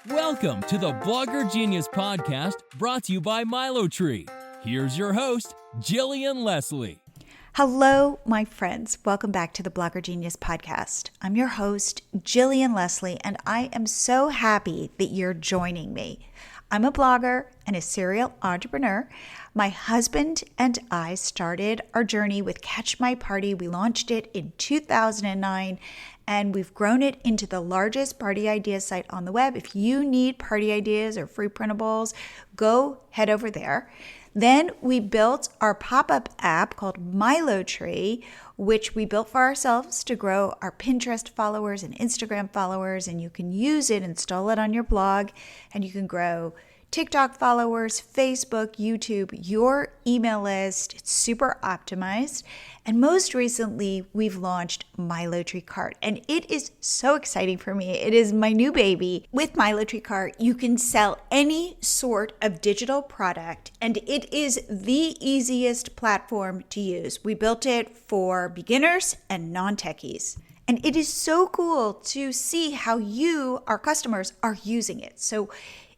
Welcome to the Blogger Genius Podcast, brought to you by Milo Tree. Here's your host, Jillian Leslie. Hello, my friends. Welcome back to the Blogger Genius Podcast. I'm your host, Jillian Leslie, and I am so happy that you're joining me. I'm a blogger and a serial entrepreneur. My husband and I started our journey with Catch My Party. We launched it in 2009, and we've grown it into the largest party ideas site on the web. If you need party ideas or free printables, go head over there. Then we built our pop-up app called Milo Tree, which we built for ourselves to grow our Pinterest followers and Instagram followers. And you can use it, install it on your blog, and you can grow TikTok followers, Facebook, YouTube, your email list. It's super optimized. And most recently, we've launched Milo Tree Cart, and it is so exciting for me. It is my new baby. With Milo Tree Cart, you can sell any sort of digital product, and it is the easiest platform to use. We built it for beginners and non-techies. And it is so cool to see how you, our customers, are using it. So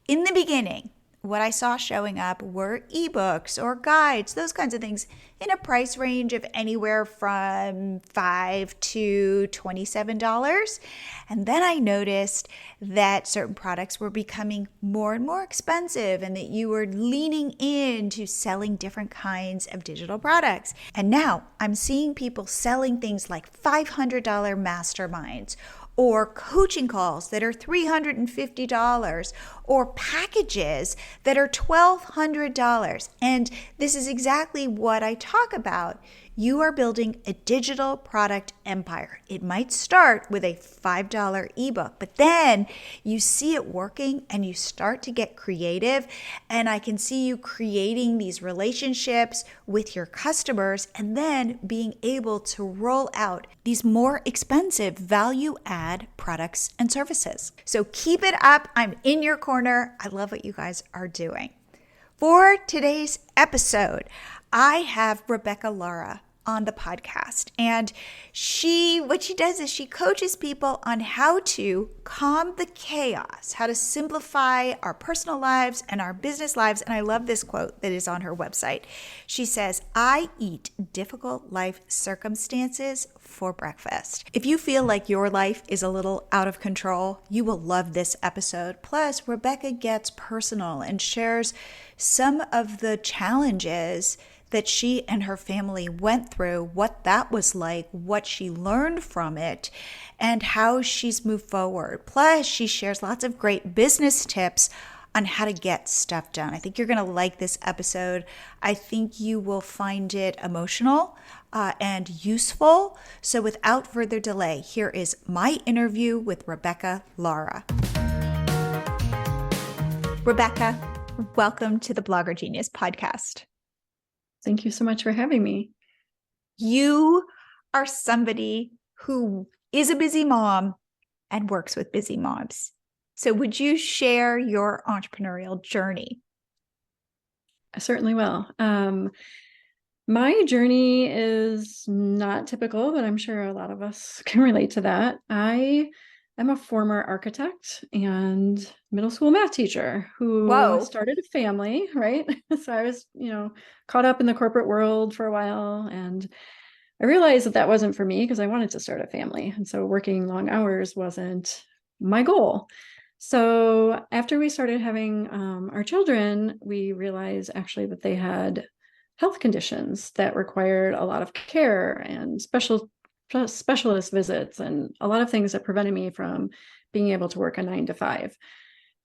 in the beginning, what I saw showing up were ebooks or guides, those kinds of things, in a price range of anywhere from $5 to $27. And then I noticed that certain products were becoming more and more expensive and that you were leaning into selling different kinds of digital products. And now I'm seeing people selling things like $500 masterminds, or coaching calls that are $350, or packages that are $1,200. And this is exactly what I talk about. You are building a digital product empire. It might start with a $5 ebook, but then you see it working and you start to get creative. And I can see you creating these relationships with your customers and then being able to roll out these more expensive value add products and services. So keep it up. I'm in your corner. I love what you guys are doing. For today's episode, I have Rebekah Lara on the podcast, and what she does is she coaches people on how to calm the chaos, how to simplify our personal lives and our business lives. And I love this quote that is on her website. She says, "I eat difficult life circumstances for breakfast." If you feel like your life is a little out of control, you will love this episode. Plus, Rebekah gets personal and shares some of the challenges that she and her family went through, what that was like, what she learned from it, and how she's moved forward. Plus, she shares lots of great business tips on how to get stuff done. I think you're going to like this episode. I think you will find it emotional and useful. So without further delay, here is my interview with Rebekah Lara. Rebekah, welcome to the Blogger Genius Podcast. Thank you so much for having me. You are somebody who is a busy mom and works with busy moms. So would you share your entrepreneurial journey? I certainly will. My journey is not typical, but I'm sure a lot of us can relate to that. I am a former architect and middle school math teacher who started a family, right? So I was, caught up in the corporate world for a while, and I realized that wasn't for me because I wanted to start a family. And so working long hours wasn't my goal. So after we started having our children, we realized actually that they had health conditions that required a lot of care and specialist visits and a lot of things that prevented me from being able to work a 9 to 5.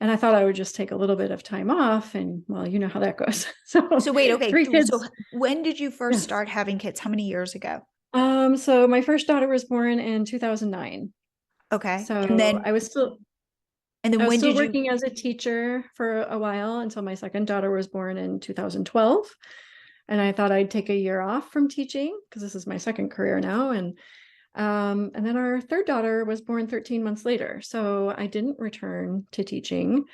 And I thought I would just take a little bit of time off, and well, you know how that goes. So wait, okay. 3 kids. So when did you first start having kids? How many years ago? So my first daughter was born in 2009. Okay. So and then I was still working as a teacher for a while until my second daughter was born in 2012. And I thought I'd take a year off from teaching because this is my second career now. And then our third daughter was born 13 months later. So I didn't return to teaching.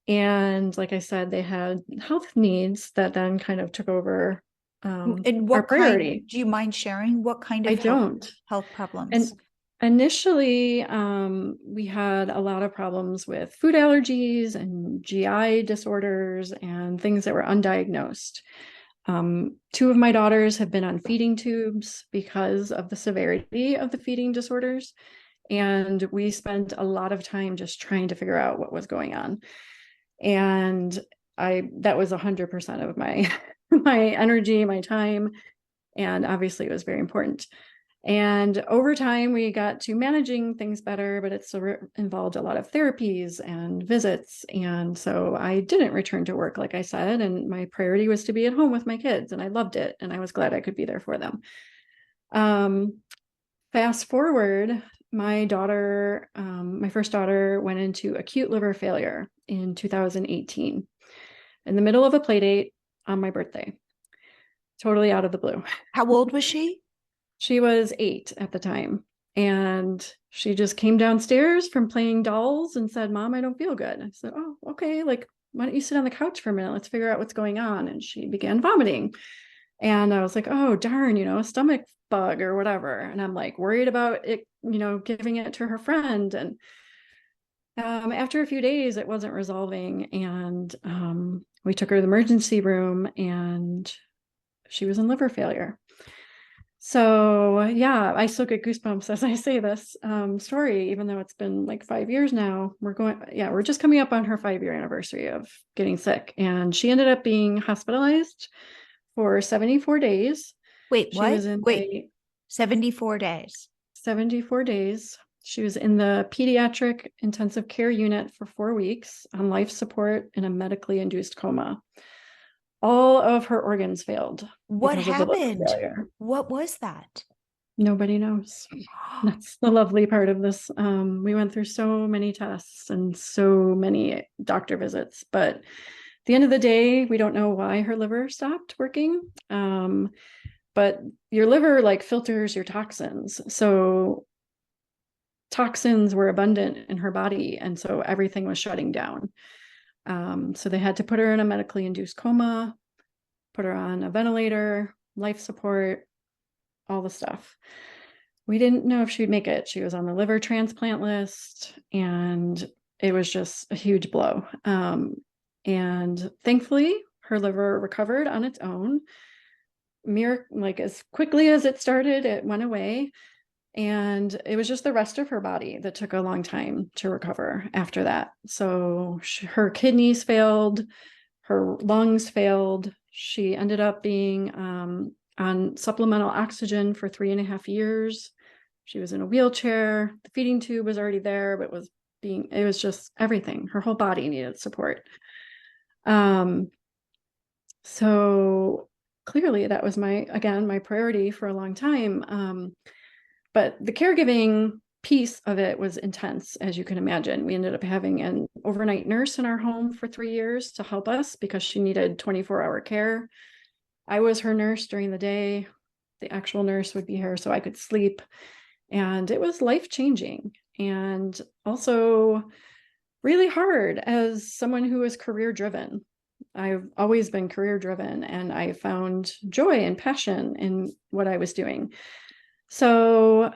And like I said, they had health needs that then kind of took over and what our priority. Do you mind sharing what kind of health problems? And Initially, we had a lot of problems with food allergies and GI disorders and things that were undiagnosed. Two of my daughters have been on feeding tubes because of the severity of the feeding disorders. And we spent a lot of time just trying to figure out what was going on. And that was 100% of my my energy, my time. And obviously it was very important. And over time, we got to managing things better, but it still involved a lot of therapies and visits. And so I didn't return to work, like I said, and my priority was to be at home with my kids, and I loved it, and I was glad I could be there for them. Fast forward, my first daughter went into acute liver failure in 2018, in the middle of a play date on my birthday, totally out of the blue. How old was she? She was 8 at the time, and she just came downstairs from playing dolls and said, "Mom, I don't feel good." I said, "Oh, okay. Like, why don't you sit on the couch for a minute? Let's figure out what's going on." And she began vomiting. And I was like, "Oh, darn, a stomach bug or whatever." And I'm like worried about it, giving it to her friend. And after a few days, it wasn't resolving. And we took her to the emergency room, and she was in liver failure. So yeah, I still get goosebumps as I say this story, even though it's been like 5 years now. We're just coming up on her 5-year anniversary of getting sick. And she ended up being hospitalized for 74 days. Wait, She what? was in 74 days. 74 days. She was in the pediatric intensive care unit for 4 weeks on life support in a medically induced coma. All of her organs failed. What happened? Failure. What was that? Nobody knows. That's the lovely part of this. We went through so many tests and so many doctor visits, but at the end of the day, we don't know why her liver stopped working. But your liver like filters your toxins. So toxins were abundant in her body, and so everything was shutting down. So they had to put her in a medically induced coma, put her on a ventilator, life support, all the stuff. We didn't know if she'd make it. She was on the liver transplant list, and it was just a huge blow. And thankfully, her liver recovered on its own. Like as quickly as it started, it went away. And it was just the rest of her body that took a long time to recover after that. So her kidneys failed, her lungs failed. She ended up being on supplemental oxygen for 3.5 years. She was in a wheelchair. The feeding tube was already there, but it was just everything. Her whole body needed support. So clearly that was my priority for a long time. But the caregiving piece of it was intense, as you can imagine. We ended up having an overnight nurse in our home for 3 years to help us because she needed 24-hour care. I was her nurse during the day. The actual nurse would be here so I could sleep. And it was life-changing and also really hard as someone who is career-driven. I've always been career-driven, and I found joy and passion in what I was doing. So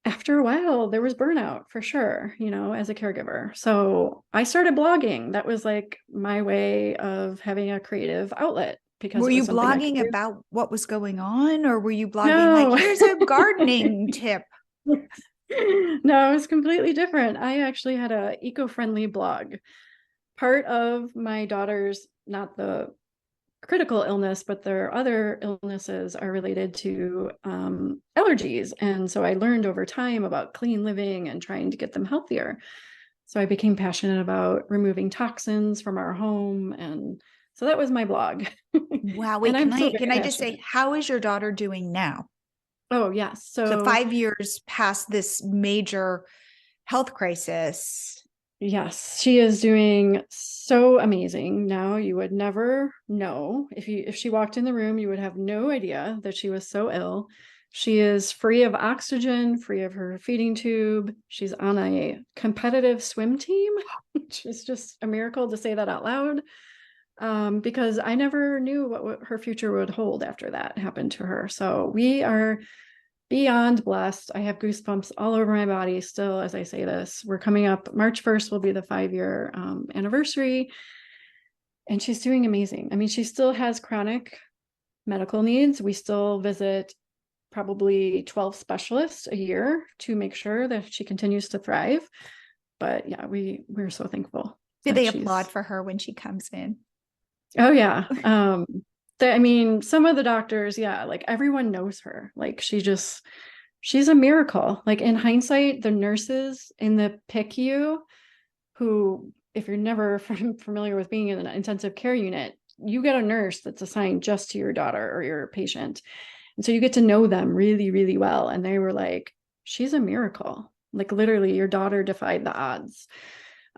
after a while, there was burnout for sure, as a caregiver. So I started blogging. That was like my way of having a creative outlet. Because were you blogging about what was going on, or were you blogging No. like, here's a gardening tip? No, it was completely different. I actually had an eco-friendly blog. Part of my daughter's, not the critical illness, but their other illnesses are related to allergies. And so I learned over time about clean living and trying to get them healthier. So I became passionate about removing toxins from our home. And so that was my blog. Wow. Wait, can I just say, how is your daughter doing now? Oh, yes. So 5 years past this major health crisis. Yes, she is doing so amazing now. You would never know. If she walked in the room, you would have no idea that she was so ill. She is free of oxygen, free of her feeding tube. She's on a competitive swim team, which is just a miracle to say that out loud. Because I never knew what her future would hold after that happened to her. So we are beyond blessed. I have goosebumps all over my body still as I say this. We're coming up, March 1st will be the 5-year anniversary. And she's doing amazing. I mean, she still has chronic medical needs. We still visit probably 12 specialists a year to make sure that she continues to thrive. But yeah, we're so thankful. Do they applaud for her when she comes in? Oh yeah. I mean, some of the doctors, yeah, like everyone knows her. Like she's a miracle. Like in hindsight, the nurses in the PICU who, if you're never familiar with being in an intensive care unit, you get a nurse that's assigned just to your daughter or your patient. And so you get to know them really, really well. And they were like, she's a miracle. Like literally your daughter defied the odds.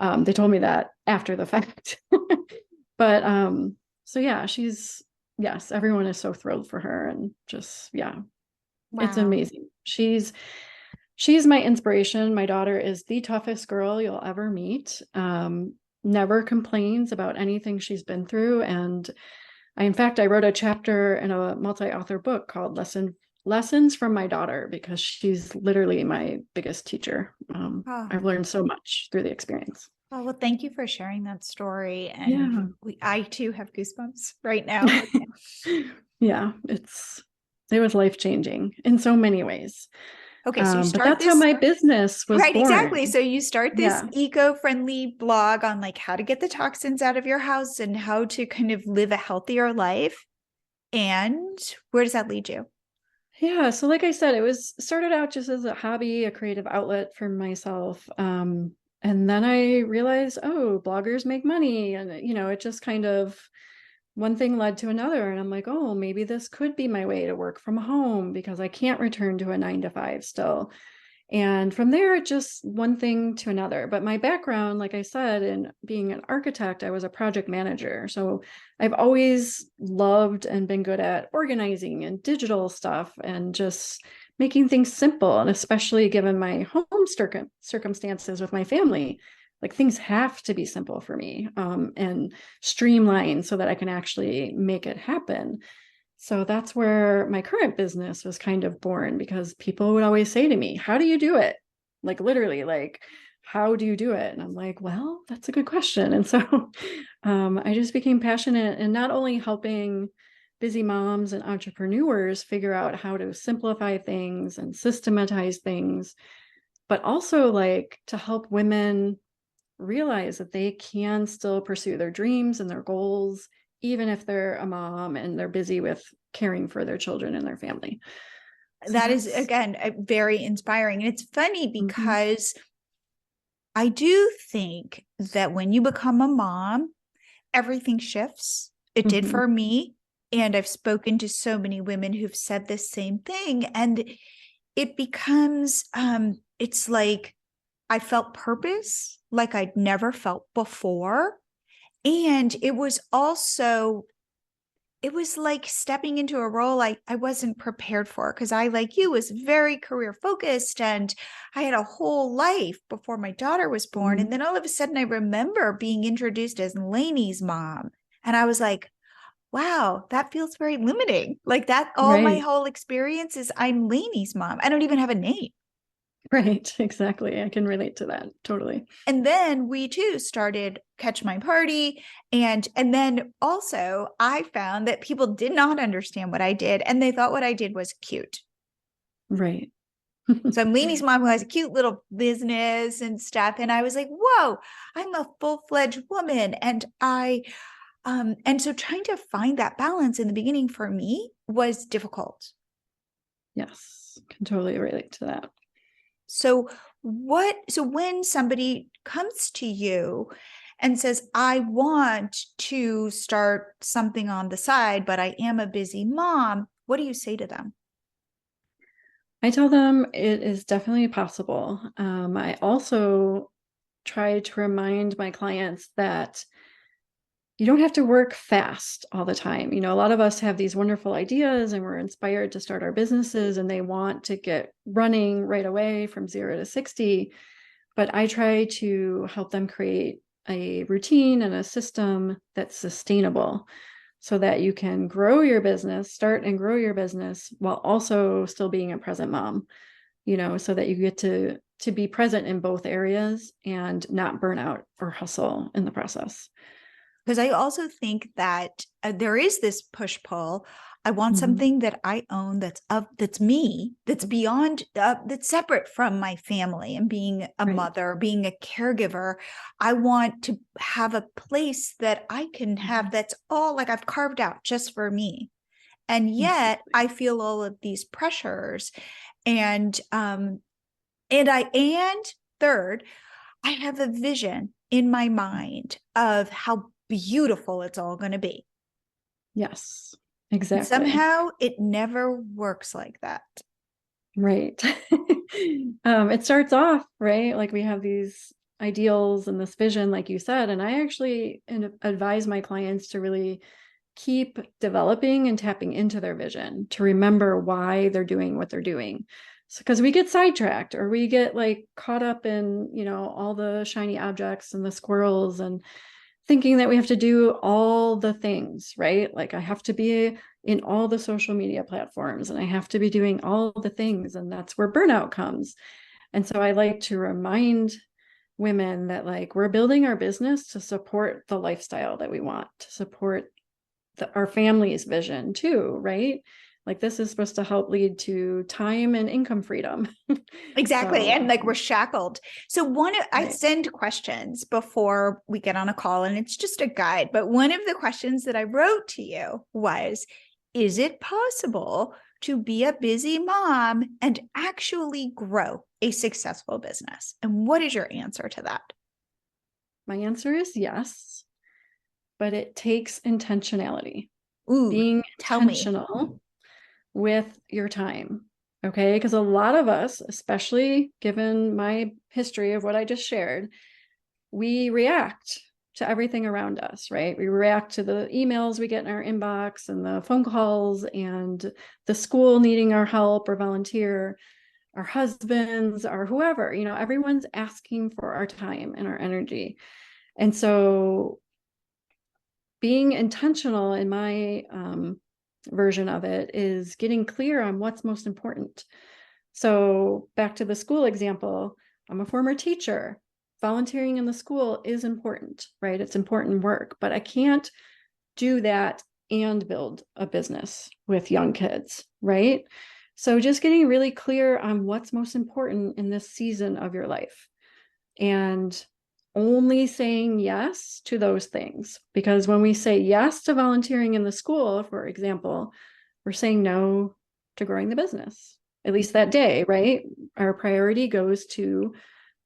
They told me that after the fact. But so yeah, yes, everyone is so thrilled for her and just, yeah, wow. It's amazing. She's my inspiration. My daughter is the toughest girl you'll ever meet. Never complains about anything she's been through. And in fact, I wrote a chapter in a multi-author book called Lessons from My Daughter, because she's literally my biggest teacher. I've learned so much through the experience. Oh, well, thank you for sharing that story. And I too have goosebumps right now. Yeah, it was life-changing in so many ways. Okay, so you start but that's how my business was right, born. exactly. So you start this eco-friendly blog on like how to get the toxins out of your house and how to kind of live a healthier life. And where does that lead you? Yeah, so like I said, it started out just as a hobby, a creative outlet for myself. And then I realized, oh, bloggers make money. And, it just kind of one thing led to another. And I'm like, oh, maybe this could be my way to work from home because I can't return to a 9-to-5 still. And from there, just one thing to another. But my background, like I said, in being an architect, I was a project manager. So I've always loved and been good at organizing and digital stuff and just making things simple. And especially given my home circumstances with my family, like things have to be simple for me and streamlined so that I can actually make it happen. So that's where my current business was kind of born, because people would always say to me, how do you do it? Like literally, like, how do you do it? And I'm like, well, that's a good question. And so I just became passionate in not only helping busy moms and entrepreneurs figure out how to simplify things and systematize things, but also like to help women realize that they can still pursue their dreams and their goals, even if they're a mom and they're busy with caring for their children and their family. So that is, again, very inspiring. And it's funny because I do think that when you become a mom, everything shifts. It did for me. And I've spoken to so many women who've said the same thing. And it becomes, it's like I felt purpose like I'd never felt before. And it was like stepping into a role I wasn't prepared for, because I, like you, was very career focused and I had a whole life before my daughter was born. And then all of a sudden I remember being introduced as Lainey's mom. And I was like, wow, that feels very limiting. Like that, my whole experience is I'm Lainey's mom. I don't even have a name. Right, exactly. I can relate to that totally. And then we too started Catch My Party. And then also I found that people did not understand what I did and they thought what I did was cute. Right. So I'm Lainey's mom who has a cute little business and stuff. And I was like, whoa, I'm a full-fledged woman. And and so trying to find that balance in the beginning for me was difficult. Yes, can totally relate to that. So when somebody comes to you and says, I want to start something on the side, but I am a busy mom, what do you say to them? I tell them it is definitely possible. I also try to remind my clients that you don't have to work fast all the time. A lot of us have these wonderful ideas and we're inspired to start our businesses and they want to get running right away from 0 to 60. But I try to help them create a routine and a system that's sustainable. so that you can grow your business, start and grow your business while also still being a present mom, so that you get to be present in both areas and not burn out or hustle in the process. Because I also think that there is this push-pull. I want something that I own that's me, that's beyond, that's separate from my family and being a mother, being a caregiver. I want to have a place that I can have that's all like I've carved out just for me. And yet I feel all of these pressures. And third, I have a vision in my mind of how beautiful it's all going to be. Yes, exactly. And somehow it never works like that. Right. It starts off, right? Like we have these ideals and this vision, like you said, and I actually advise my clients to really keep developing and tapping into their vision, to remember why they're doing what they're doing. So, because we get sidetracked or we get like caught up in, all the shiny objects and the squirrels and thinking that we have to do all the things, right? Like I have to be in all the social media platforms and I have to be doing all the things. And that's where burnout comes. And so I like to remind women that like we're building our business to support the lifestyle that we want, to support our family's vision too, right? Like this is supposed to help lead to time and income freedom. Exactly. So, and like we're shackled. So I send questions before we get on a call and it's just a guide. But one of the questions that I wrote to you was, is it possible to be a busy mom and actually grow a successful business? And what is your answer to that? My answer is yes, but it takes intentionality. Ooh, being intentional tell me. with your time. Okay. Because a lot of us, especially given my history of what I just shared, we react to everything around us, right? We react to the emails we get in our inbox and the phone calls and the school needing our help or volunteer, our husbands or whoever, everyone's asking for our time and our energy. And so being intentional in my version of it is getting clear on what's most important. So back to the school example, I'm a former teacher. Volunteering in the school is important, right? It's important work, but I can't do that and build a business with young kids, right? So just getting really clear on what's most important in this season of your life and only saying yes to those things. Because when we say yes to volunteering in the school, for example, we're saying no to growing the business, at least that day, right? Our priority goes to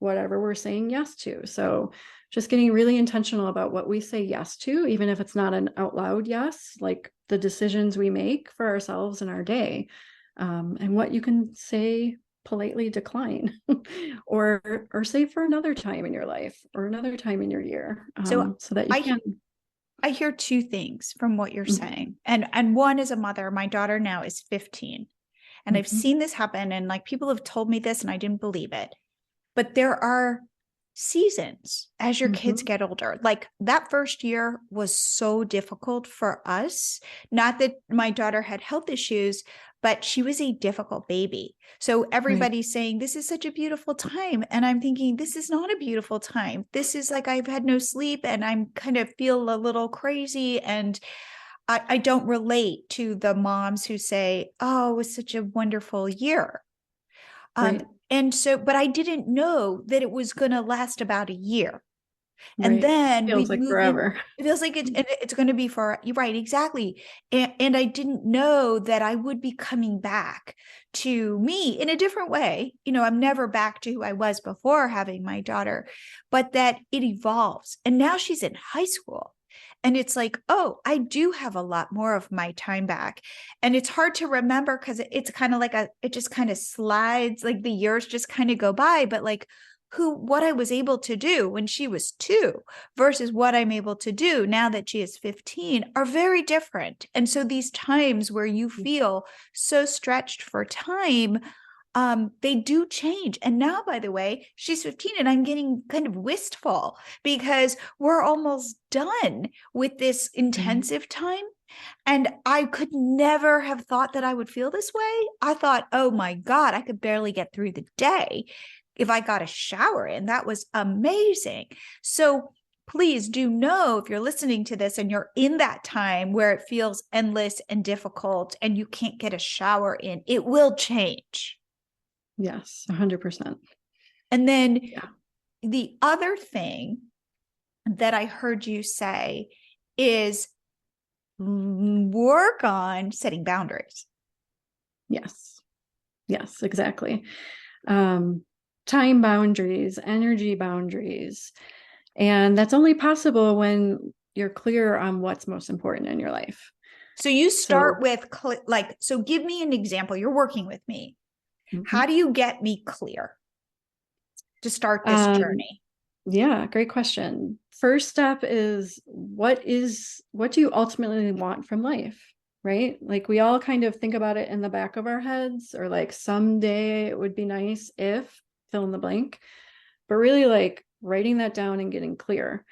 whatever we're saying yes to. So just getting really intentional about what we say yes to, even if it's not an out loud yes, like the decisions we make for ourselves in our day, and what you can say politely decline or say for another time in your life or another time in your year, so that you can. I hear two things from what you're saying. And one is a mother, my daughter now is 15. And I've seen this happen and like people have told me this and I didn't believe it. But there are seasons as your kids get older. Like that first year was so difficult for us. Not that my daughter had health issues, but she was a difficult baby. So everybody's saying, this is such a beautiful time. And I'm thinking, this is not a beautiful time. This is like, I've had no sleep and I'm kind of feel a little crazy. And I don't relate to the moms who say, oh, it was such a wonderful year. And so, but I didn't know that it was going to last about a year. And then feels like forever. It feels like it's going to be for, you're right, exactly. And I didn't know that I would be coming back to me in a different way. I'm never back to who I was before having my daughter, but that it evolves. And now she's in high school. And it's like, oh, I do have a lot more of my time back. And it's hard to remember because it's kind of like it just kind of slides, like the years just kind of go by. But like what I was able to do when she was 2 versus what I'm able to do now that she is 15 are very different. And so these times where you feel so stretched for time, they do change. And now, by the way, she's 15 and I'm getting kind of wistful because we're almost done with this intensive time. And I could never have thought that I would feel this way. I thought, oh my God, I could barely get through the day if I got a shower in. That was amazing. So please do know, if you're listening to this and you're in that time where it feels endless and difficult and you can't get a shower in, it will change. Yes, 100%. And then the other thing that I heard you say is work on setting boundaries. Yes, exactly. Time boundaries, energy boundaries. And that's only possible when you're clear on what's most important in your life. So you start with so give me an example. You're working with me. Mm-hmm. How do you get me clear to start this journey? Yeah, great question. First step is what do you ultimately want from life, right? Like we all kind of think about it in the back of our heads, or like someday it would be nice if fill in the blank, but really like writing that down and getting clear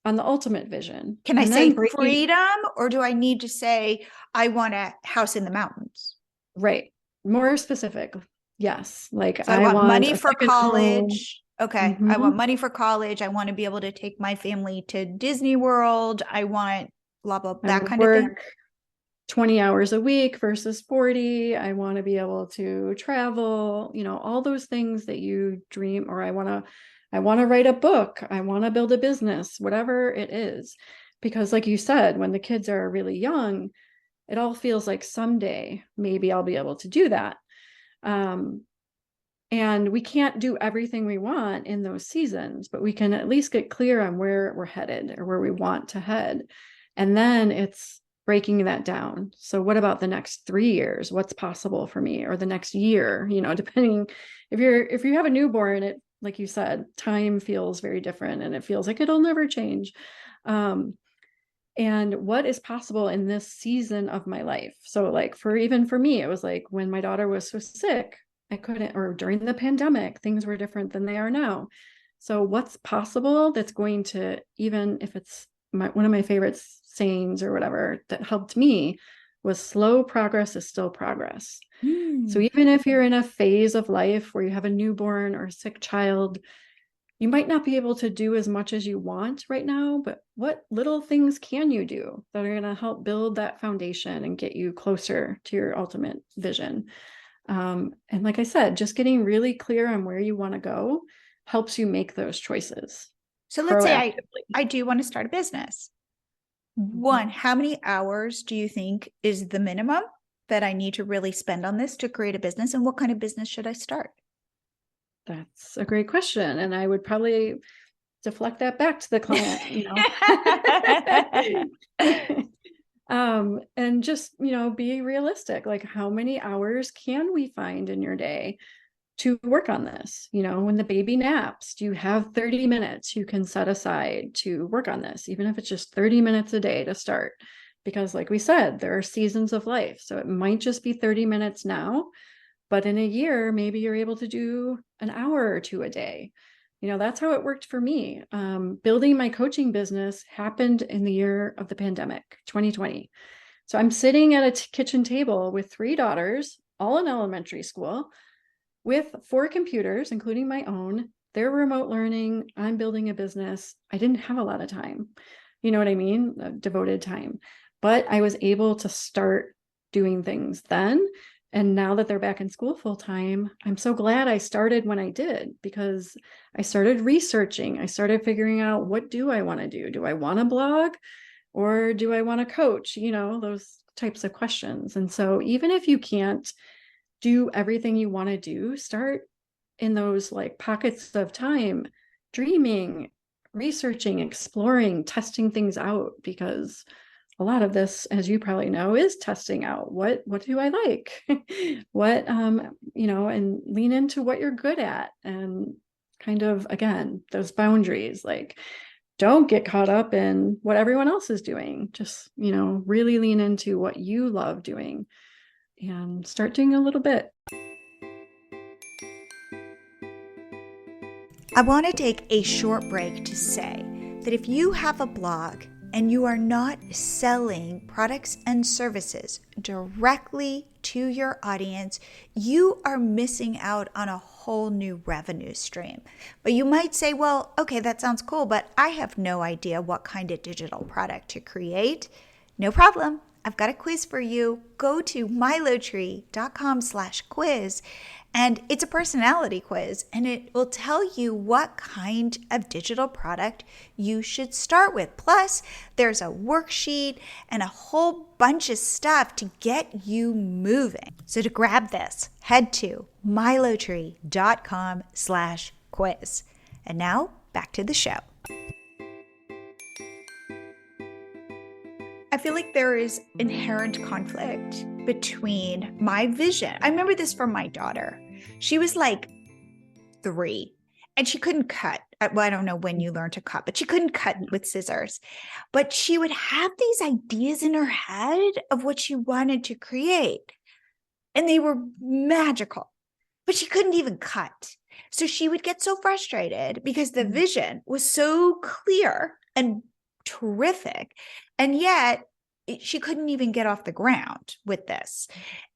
on the ultimate vision. Can I say freedom, or do I need to say I want a house in the mountains? Right. More specific. Yes. Like so I want money for college. Home. Okay. Mm-hmm. I want money for college. I want to be able to take my family to Disney World. I want blah, blah, that kind of thing. 20 hours a week versus 40. I want to be able to travel, all those things that you dream, or I want to write a book. I want to build a business, whatever it is. Because like you said, when the kids are really young, it all feels like someday maybe I'll be able to do that. And we can't do everything we want in those seasons, but we can at least get clear on where we're headed or where we want to head. And then it's breaking that down. So what about the next 3 years? What's possible for me? Or the next year, depending if you have a newborn, it, like you said, time feels very different and it feels like it'll never change. And what is possible in this season of my life? So like for me, it was like when my daughter was so sick, I couldn't, or during the pandemic, things were different than they are now. So what's possible that's going to, even if it's one of my favorite sayings or whatever that helped me was slow progress is still progress. So even if you're in a phase of life where you have a newborn or a sick child, you might not be able to do as much as you want right now, but what little things can you do that are going to help build that foundation and get you closer to your ultimate vision? And like I said, just getting really clear on where you want to go helps you make those choices. So let's say I do want to start a business. One, how many hours do you think is the minimum that I need to really spend on this to create a business? And what kind of business should I start? That's a great question. And I would probably deflect that back to the client, and just, be realistic. Like how many hours can we find in your day to work on this? When the baby naps, do you have 30 minutes you can set aside to work on this, even if it's just 30 minutes a day to start? Because like we said, there are seasons of life. So it might just be 30 minutes now, but in a year, maybe you're able to do an hour or two a day. That's how it worked for me. Building my coaching business happened in the year of the pandemic, 2020. So I'm sitting at a kitchen table with 3 daughters, all in elementary school, with 4 computers, including my own. They're remote learning. I'm building a business. I didn't have a lot of time. You know what I mean? Devoted time. But I was able to start doing things then. And now that they're back in school full time, I'm so glad I started when I did, because I started researching. I started figuring out, what do I want to do? Do I want to blog or do I want to coach? Those types of questions. And so even if you can't do everything you want to do, start in those like pockets of time, dreaming, researching, exploring, testing things out, because a lot of this, as you probably know, is testing out what do I like, what, and lean into what you're good at, and kind of, again, those boundaries, like don't get caught up in what everyone else is doing. Just, really lean into what you love doing and start doing a little bit. I want to take a short break to say that if you have a blog and you are not selling products and services directly to your audience, you are missing out on a whole new revenue stream. But you might say, well, okay, that sounds cool, but I have no idea what kind of digital product to create. No problem. I've got a quiz for you. Go to milotree.com/quiz, and it's a personality quiz, and it will tell you what kind of digital product you should start with. Plus, there's a worksheet and a whole bunch of stuff to get you moving. So to grab this, head to milotree.com/quiz. And now back to the show. I feel like there is inherent conflict between my vision. I remember this from my daughter. She was like 3 and she couldn't cut. Well, I don't know when you learn to cut, but she couldn't cut with scissors. But she would have these ideas in her head of what she wanted to create. And they were magical, but she couldn't even cut. So she would get so frustrated because the vision was so clear and terrific. And yet she couldn't even get off the ground with this.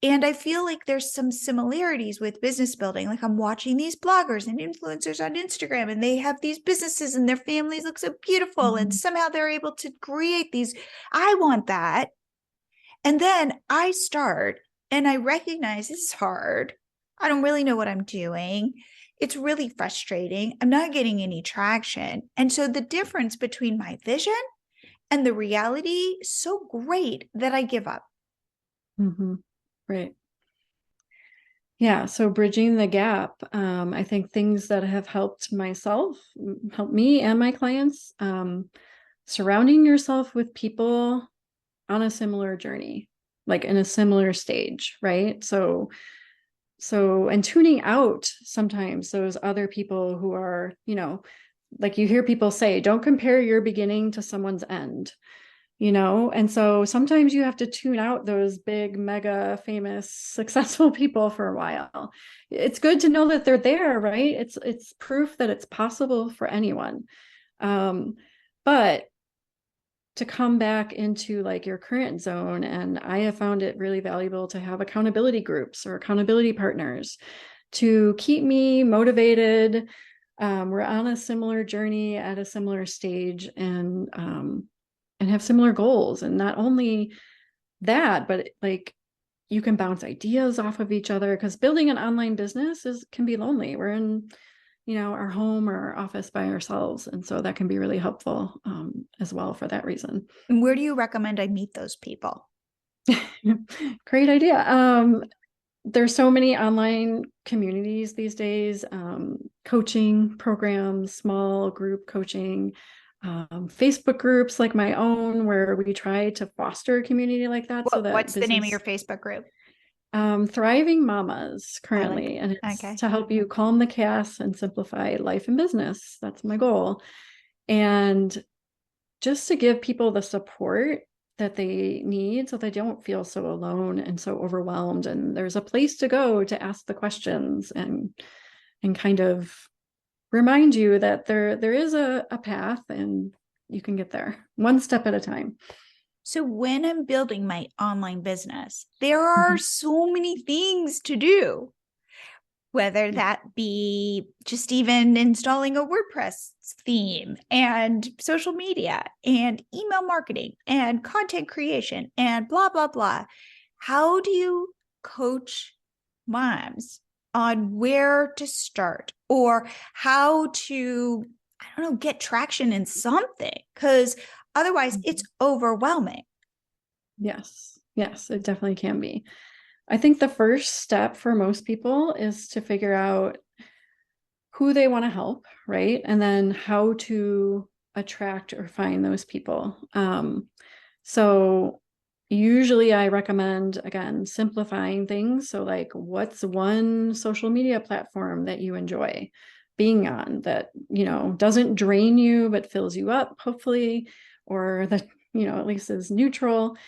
And I feel like there's some similarities with business building. Like I'm watching these bloggers and influencers on Instagram, and they have these businesses and their families look so beautiful. And somehow they're able to create these. I want that. And then I start and I recognize this is hard. I don't really know what I'm doing. It's really frustrating. I'm not getting any traction. And so the difference between my vision and the reality is so great that I give up. Right. Yeah. So bridging the gap, I think things that have helped me and my clients, surrounding yourself with people on a similar journey, like in a similar stage, right? So, and tuning out sometimes those other people who are, like you hear people say, don't compare your beginning to someone's end, And so sometimes you have to tune out those big, mega famous, successful people for a while. It's good to know that they're there, right? It's proof that it's possible for anyone. But to come back into like your current zone, and I have found it really valuable to have accountability groups or accountability partners to keep me motivated. We're on a similar journey at a similar stage, and have similar goals. And not only that, but like you can bounce ideas off of each other, because building an online business can be lonely. We're in, our home or our office by ourselves. And so that can be really helpful as well for that reason. And where do you recommend I meet those people? Great idea. There's so many online communities these days, coaching programs, small group coaching, Facebook groups like my own, where we try to foster a community like that. What's the name of your Facebook group? Thriving Mamas currently. And it's to help you calm the chaos and simplify life and business. That's my goal. And just to give people the support that they need so they don't feel so alone and so overwhelmed. And there's a place to go to ask the questions and kind of remind you that there is a path and you can get there one step at a time. So when I'm building my online business, there are so many things to do, whether that be just even installing a WordPress theme and social media and email marketing and content creation and blah, blah, blah. How do you coach moms on where to start or how to, get traction in something? Because otherwise it's overwhelming. Yes, it definitely can be. I think the first step for most people is to figure out who they want to help, right? And then how to attract or find those people. So usually I recommend, again, simplifying things. So like, what's one social media platform that you enjoy being on that, doesn't drain you, but fills you up, hopefully, or that, at least is neutral.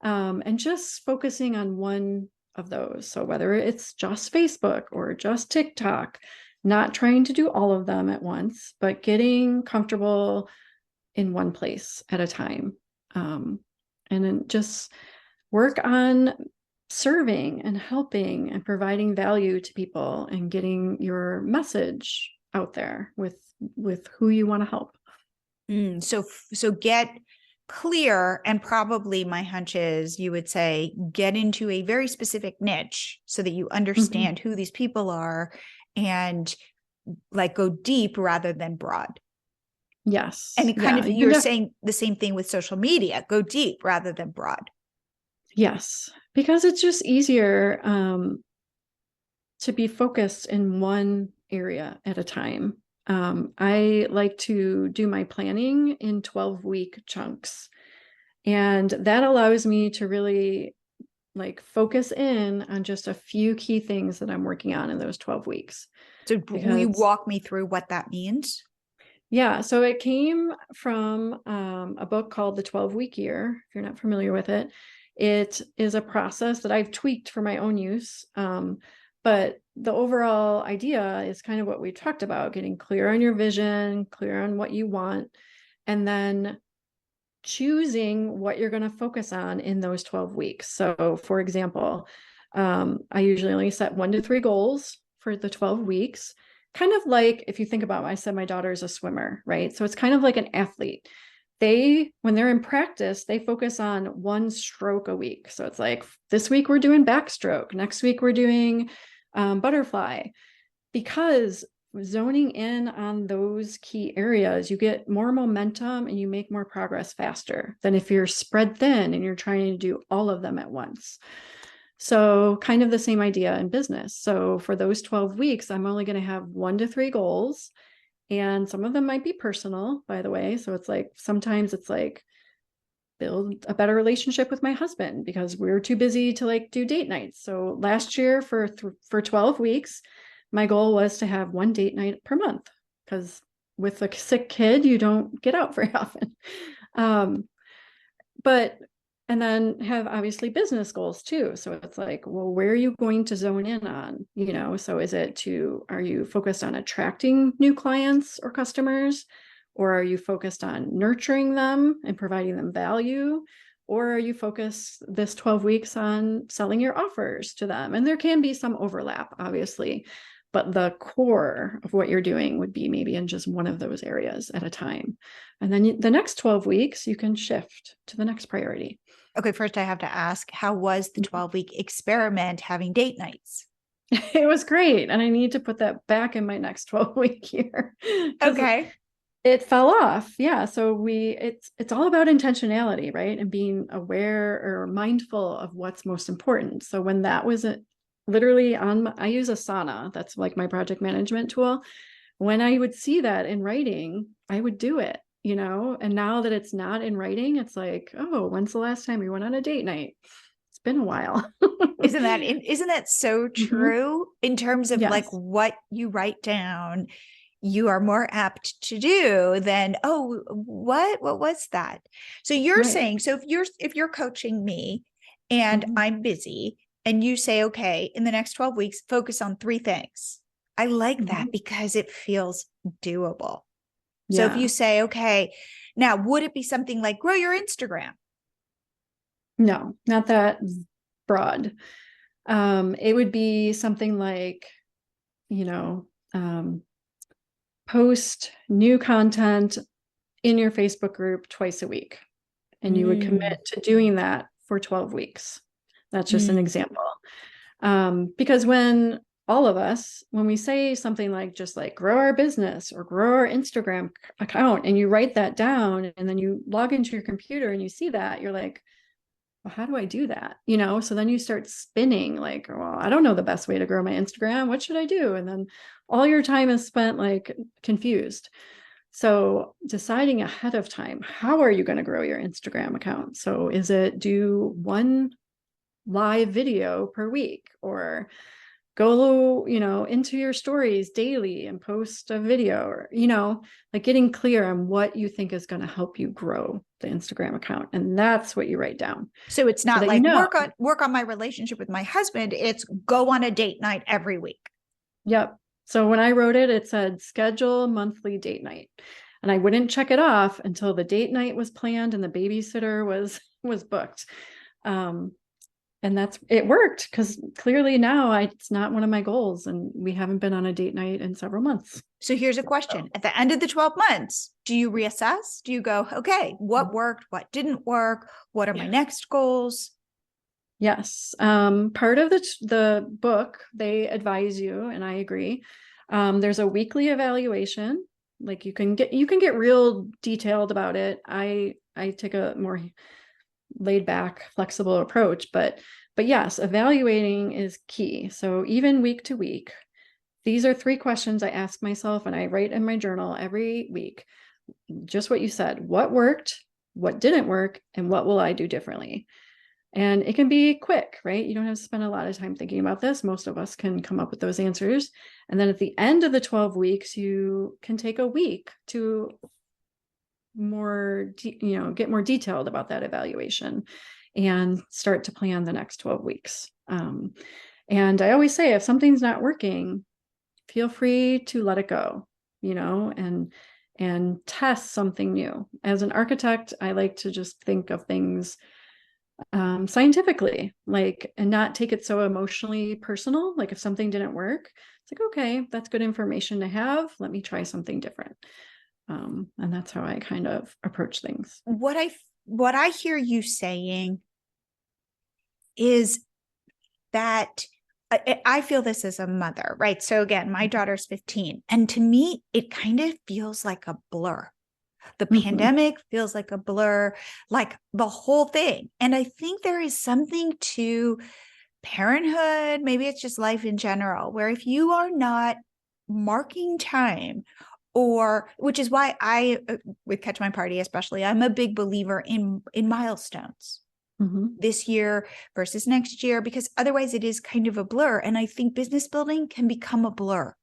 And just focusing on one of those. So whether it's just Facebook or just TikTok, not trying to do all of them at once, but getting comfortable in one place at a time. And then just work on serving and helping and providing value to people and getting your message out there with who you want to help. So get clear, and probably my hunch is you would say get into a very specific niche so that you understand who these people are, and like go deep rather than broad. Yes. And kind of you're saying the same thing with social media, go deep rather than broad. Yes, because it's just easier to be focused in one area at a time. I like to do my planning in 12-week chunks. And that allows me to really like focus in on just a few key things that I'm working on in those 12 weeks. So will you walk me through what that means? Yeah. So it came from a book called The 12-Week Year. If you're not familiar with it, it is a process that I've tweaked for my own use. But the overall idea is kind of what we talked about, getting clear on your vision, clear on what you want, and then choosing what you're going to focus on in those 12 weeks. So for example, I usually only set 1 to 3 goals for the 12 weeks. Kind of like if you think about, I said my daughter is a swimmer, right? So it's kind of like an athlete. When they're in practice, they focus on 1 stroke a week. So it's like this week we're doing backstroke. Next week we're doing butterfly, because zoning in on those key areas, you get more momentum and you make more progress faster than if you're spread thin and you're trying to do all of them at once. So kind of the same idea in business. So for those 12 weeks, I'm only going to have 1 to 3 goals. And some of them might be personal, by the way. So it's like, sometimes it's like build a better relationship with my husband because we're too busy to like do date nights. So last year for 12 weeks, my goal was to have 1 date night per month, because with a sick kid, you don't get out very often. And then have obviously business goals too. So it's like, well, where are you going to zone in on? So are you focused on attracting new clients or customers? Or are you focused on nurturing them and providing them value? Or are you focused this 12 weeks on selling your offers to them? And there can be some overlap, obviously, but the core of what you're doing would be maybe in just one of those areas at a time. And then the next 12 weeks, you can shift to the next priority. Okay, first I have to ask, how was the 12-week experiment having date nights? It was great. And I need to put that back in my next 12-week year. Okay. It fell off. Yeah. So it's all about intentionality, right? And being aware or mindful of what's most important. So when that was literally I use Asana. That's like my project management tool. When I would see that in writing, I would do it, and now that it's not in writing, it's like, oh, when's the last time we went on a date night? It's been a while. Isn't that so true in terms of like what you write down? You are more apt to do than, oh, what was that? So you're saying, so if you're coaching me and I'm busy and you say, okay, in the next 12 weeks, focus on 3 things. I like that because it feels doable. So if you say, okay, now would it be something like grow your Instagram? No, not that broad. It would be something like, post new content in your Facebook group twice a week. And you would commit to doing that for 12 weeks. That's just an example. Because when we say something like just like grow our business or grow our Instagram account, and you write that down and then you log into your computer and you see that, you're like, well, how do I do that? So then you start spinning like, well, I don't know the best way to grow my Instagram. What should I do? And then all your time is spent like confused. So deciding ahead of time, how are you going to grow your Instagram account? So is it do 1 live video per week, or go, into your stories daily and post a video, or, like getting clear on what you think is going to help you grow the Instagram account. And that's what you write down. So it's not like work on my relationship with my husband. It's go on a date night every week. Yep. So when I wrote it, it said schedule monthly date night. And I wouldn't check it off until the date night was planned and the babysitter was booked. And it worked, because clearly now it's not one of my goals, and we haven't been on a date night in several months. So here's a question. At the end of the 12 months, do you reassess? Do you go, okay, what worked? What didn't work? What are my next goals? Yes. Part of the book, they advise you, and I agree. There's a weekly evaluation. Like you can get real detailed about it. I take a more laid back, flexible approach, but yes, evaluating is key. So even week to week, these are 3 questions I ask myself, and I write in my journal every week. Just what you said: what worked, what didn't work, and what will I do differently? And it can be quick, right? You don't have to spend a lot of time thinking about this. Most of us can come up with those answers. And then at the end of the 12 weeks, you can take a week to get more detailed about that evaluation and start to plan the next 12 weeks. And I always say, if something's not working, feel free to let it go, and test something new. As an architect, I like to just think of things scientifically, and not take it so emotionally personal. Like if something didn't work, it's like, okay, that's good information to have. Let me try something different. And that's how I kind of approach things. What I hear you saying is that I feel this as a mother, right? So again, my daughter's 15, and to me, it kind of feels like a blur. The pandemic feels like a blur, like the whole thing. And I think there is something to parenthood, maybe it's just life in general, where if you are not marking time, which is why I, with Catch My Party especially, I'm a big believer in milestones. This year versus next year, because otherwise it is kind of a blur. And I think business building can become a blur.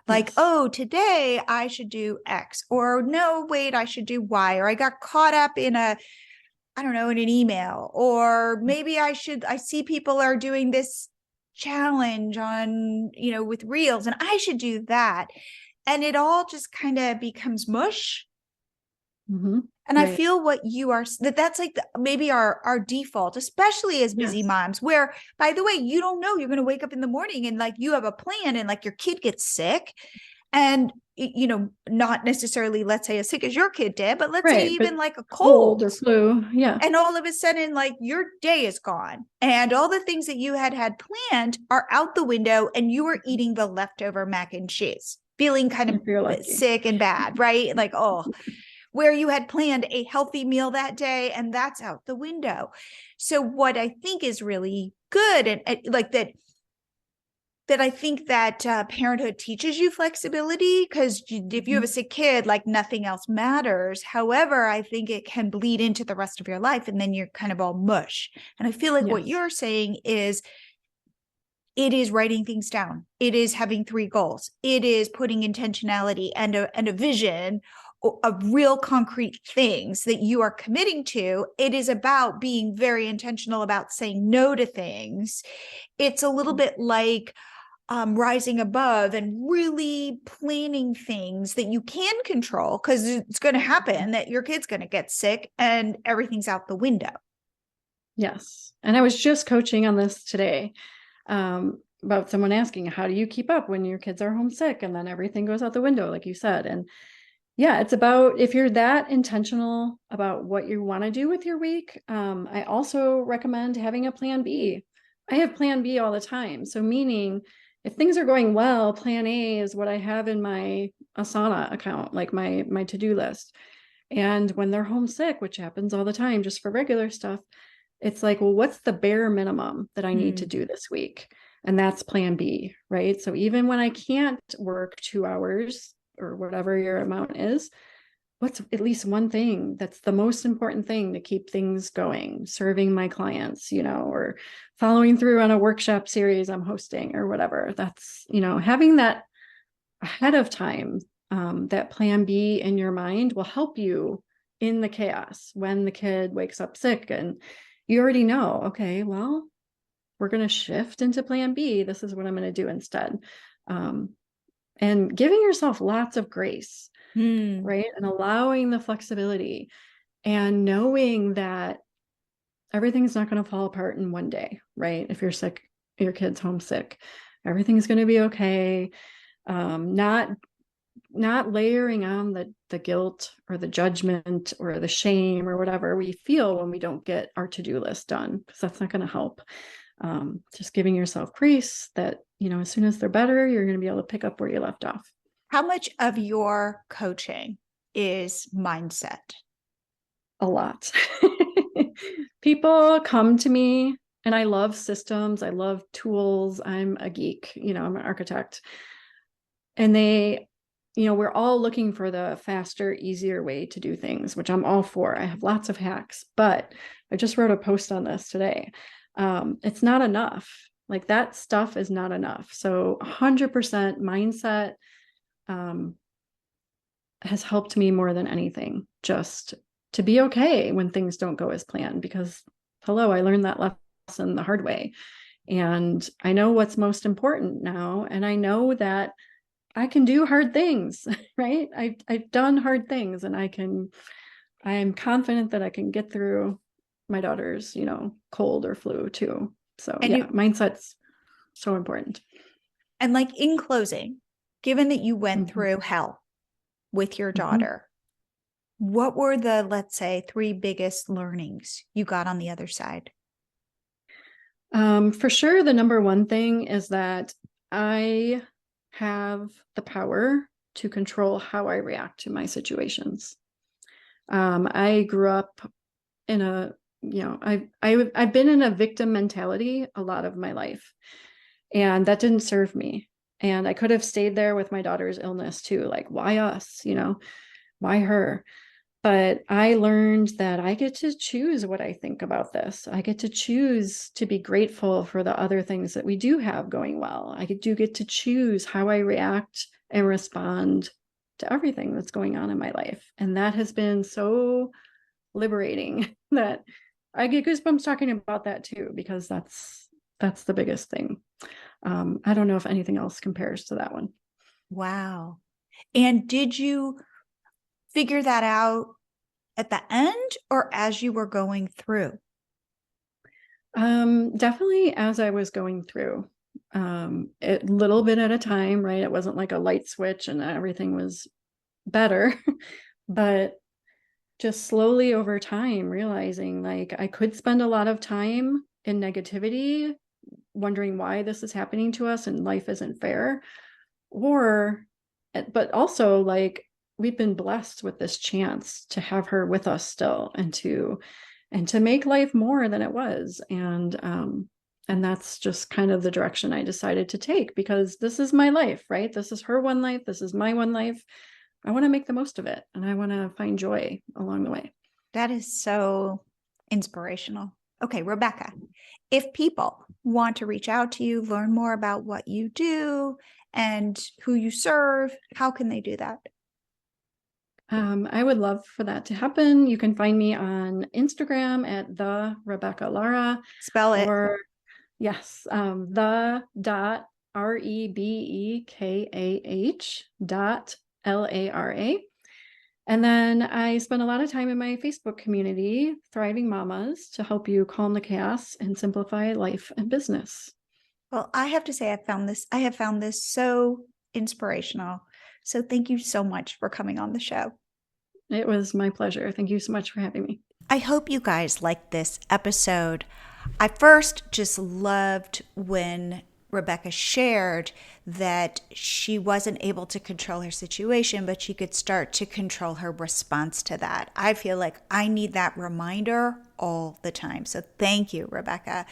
Like, yes. Oh, today I should do X, or no, wait, I should do Y, or I got caught up in in an email, or maybe I see people are doing this challenge on, with reels, and I should do that. And it all just kind of becomes mush. And right. I feel what you are, that's like maybe our default, especially as busy moms, where, by the way, you don't know, you're going to wake up in the morning and like you have a plan, and like your kid gets sick, and not necessarily, let's say, as sick as your kid did, but let's say even like a cold or flu. Yeah. And all of a sudden, like your day is gone, and all the things that you had planned are out the window, and you are eating the leftover mac and cheese, feeling kind of sick and bad, right? Like, where you had planned a healthy meal that day, and that's out the window. So what I think is really good, and like that I think that parenthood teaches you flexibility, because if you have a sick kid, like nothing else matters. However, I think it can bleed into the rest of your life, and then you're kind of all mush. And I feel like what you're saying is, it is writing things down. It is having 3 goals. It is putting intentionality and a vision of real concrete things that you are committing to. It is about being very intentional about saying no to things. It's a little bit like rising above and really planning things that you can control, because it's going to happen that your kid's going to get sick and everything's out the window. Yes. And I was just coaching on this today about someone asking, how do you keep up when your kids are homesick and then everything goes out the window, like you said? And yeah, it's about, if you're that intentional about what you want to do with your week, I also recommend having a plan B. I have plan B all the time. So meaning, if things are going well, plan A is what I have in my Asana account, like my to-do list. And when they're homesick, which happens all the time, just for regular stuff, it's like, well, what's the bare minimum that I need to do this week? And that's plan B, right? So even when I can't work 2 hours or whatever your amount is, what's at least one thing that's the most important thing to keep things going, serving my clients, or following through on a workshop series I'm hosting or whatever. That's, having that ahead of time, that plan B in your mind will help you in the chaos when the kid wakes up sick and you already know, okay, well, we're going to shift into plan B. This is what I'm going to do instead. And giving yourself lots of grace. right? And allowing the flexibility and knowing that everything's not going to fall apart in one day, right? If you're sick, your kid's homesick, everything's going to be okay. Not layering on the guilt or the judgment or the shame or whatever we feel when we don't get our to-do list done, because that's not going to help. Just giving yourself grace that, as soon as they're better, you're going to be able to pick up where you left off. How much of your coaching is mindset? A lot. People come to me, and I love systems. I love tools. I'm a geek, I'm an architect. And we're all looking for the faster, easier way to do things, which I'm all for. I have lots of hacks, but I just wrote a post on this today. It's not enough. Like, that stuff is not enough. So 100% mindset has helped me more than anything, just to be okay when things don't go as planned, because I learned that lesson the hard way. And I know what's most important now. And I know that I can do hard things, right? I've done hard things, and I am confident that I can get through my daughter's, cold or flu too. So mindset's so important. And like, in closing, given that you went through hell with your daughter, what were the, let's say, 3 biggest learnings you got on the other side? For sure, the number one thing is that I have the power to control how I react to my situations. I grew up in I've been in a victim mentality a lot of my life, and that didn't serve me. And I could have stayed there with my daughter's illness too. Like, why us? Why her? But I learned that I get to choose what I think about this. I get to choose to be grateful for the other things that we do have going well. I do get to choose how I react and respond to everything that's going on in my life. And that has been so liberating that I get goosebumps talking about that too, because that's the biggest thing. I don't know if anything else compares to that one. Wow. And did you figure that out at the end or as you were going through? Definitely as I was going through, a little bit at a time, right? It wasn't like a light switch and everything was better, but just slowly over time, realizing like I could spend a lot of time in negativity, wondering why this is happening to us and life isn't fair, but also like, we've been blessed with this chance to have her with us still, and to make life more than it was. And that's just kind of the direction I decided to take, because this is my life, right? This is her one life. This is my one life. I want to make the most of it, and I want to find joy along the way. That is so inspirational. Okay, Rebekah, if people want to reach out to you, learn more about what you do and who you serve, how can they do that? I would love for that to happen. You can find me on Instagram at the Rebekah Lara. Spell it. Or yes, the REBEKAH.LARA. And then I spend a lot of time in my Facebook community, Thriving Mamas, to help you calm the chaos and simplify life and business. Well, I have to say, I have found this so inspirational. So thank you so much for coming on the show. It was my pleasure. Thank you so much for having me. I hope you guys liked this episode. I first just loved when Rebekah shared that she wasn't able to control her situation, but she could start to control her response to that. I feel like I need that reminder all the time. So thank you, Rebekah.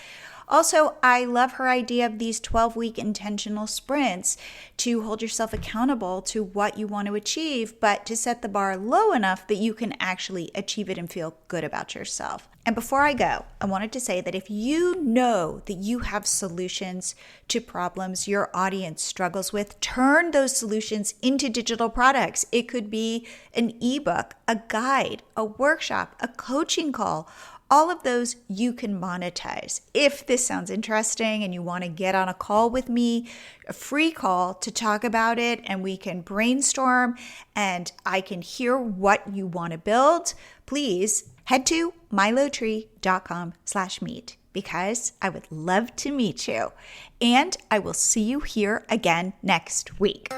Also, I love her idea of these 12-week intentional sprints to hold yourself accountable to what you want to achieve, but to set the bar low enough that you can actually achieve it and feel good about yourself. And before I go, I wanted to say that if you know that you have solutions to problems your audience struggles with, turn those solutions into digital products. It could be an ebook, a guide, a workshop, a coaching call, All of those you can monetize. If this sounds interesting and you want to get on a call with me, a free call to talk about it, and we can brainstorm and I can hear what you want to build, please head to milotree.com/meet because I would love to meet you. And I will see you here again next week.